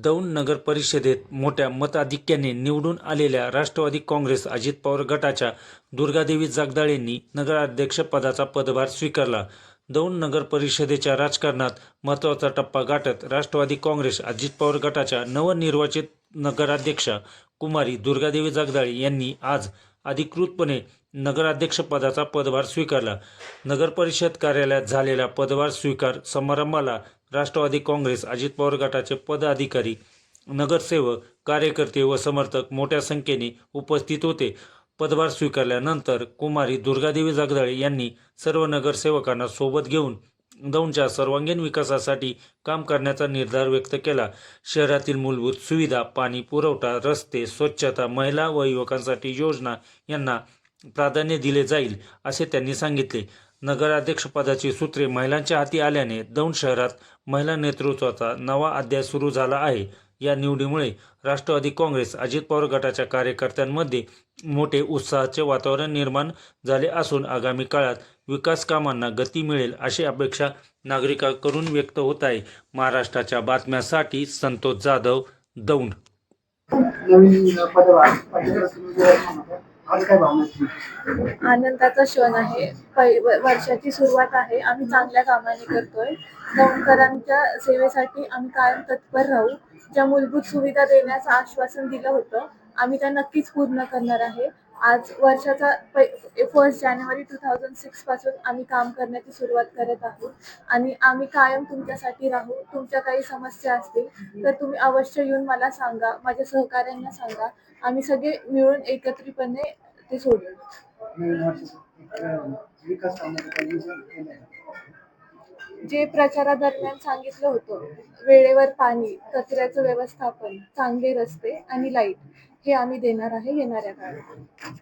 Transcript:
दौंड नगर परिषदेत मोठ्या मताधिक्याने निवडून आलेल्या राष्ट्रवादी काँग्रेस अजित पवार गटाच्या दुर्गादेवी जगदाळे यांनी नगराध्यक्षपदाचा पदभार स्वीकारला. दौंड नगर परिषदेच्या राजकारणात महत्त्वाचा टप्पा गाठत राष्ट्रवादी काँग्रेस अजित पवार गटाच्या नवनिर्वाचित नगराध्यक्षा कुमारी दुर्गादेवी जगदाळे यांनी आज अधिकृतपणे नगराध्यक्षपदाचा पदभार स्वीकारला. नगरपरिषद कार्यालयात झालेल्या पदभार स्वीकार समारंभाला राष्ट्रवादी काँग्रेस अजित पवार गटाचे पदाधिकारी, नगरसेवक, कार्यकर्ते व समर्थक मोठ्या संख्येने उपस्थित होते. पदभार स्वीकारल्यानंतर कुमारी दुर्गादेवी जगदाळे यांनी सर्व नगरसेवकांना सोबत घेऊन दौंडच्या सर्वांगीण विकासासाठी काम करण्याचा निर्धार व्यक्त केला. शहरातील मूलभूत सुविधा, पाणी पुरवठा, रस्ते, स्वच्छता, महिला व युवकांसाठी योजना यांना प्राधान्य दिले जाईल असे त्यांनी सांगितले. नगराध्यक्षपदाची सूत्रे महिलांच्या हाती आल्याने दौंड शहरात महिला नेतृत्वाचा नवा अध्याय सुरू झाला आहे. या निवडीमुळे राष्ट्रवादी काँग्रेस अजित पवार गटाच्या कार्यकर्त्यांमध्ये मोठे उत्साहाचे वातावरण निर्माण झाले असून आगामी काळात विकास कामांना गती मिळेल अशी अपेक्षा नागरिकांकडून व्यक्त होत आहे. महाराष्ट्राच्या बातम्यांसाठी संतोष जाधव, दौंड. आनंदाचा क्षण आहे. वर्षाची सुरुवात आहे. आम्ही चांगल्या कामाने करतोय. दौंडकरांच्या सेवेसाठी आम्ही कायम तत्पर राहू. ज्या मूलभूत सुविधा देण्याचं आश्वासन दिलं होतं, आम्ही त्या नक्कीच पूर्ण करणार आहे. आज वर्षाचा 1 जानेवारी 2006 पासून आम्ही काम करण्याची सुरुवात करत आहोत आणि आम्ही कायम तुमच्यासाठी राहू. तुमच्या काही समस्या असतील तर तुम्ही अवश्य येऊन मला सांगा, माझ्या सहकाऱ्यांना सांगा. आम्ही सगळे मिळून एकत्रितपणे ते सोडू. जे प्रचारादरम्यान सांगितलं होतं, वेळेवर पाणी, कचऱ्याचं व्यवस्थापन, चांगले रस्ते आणि लाईट, हे आम्ही देणार आहे येणाऱ्या काळात.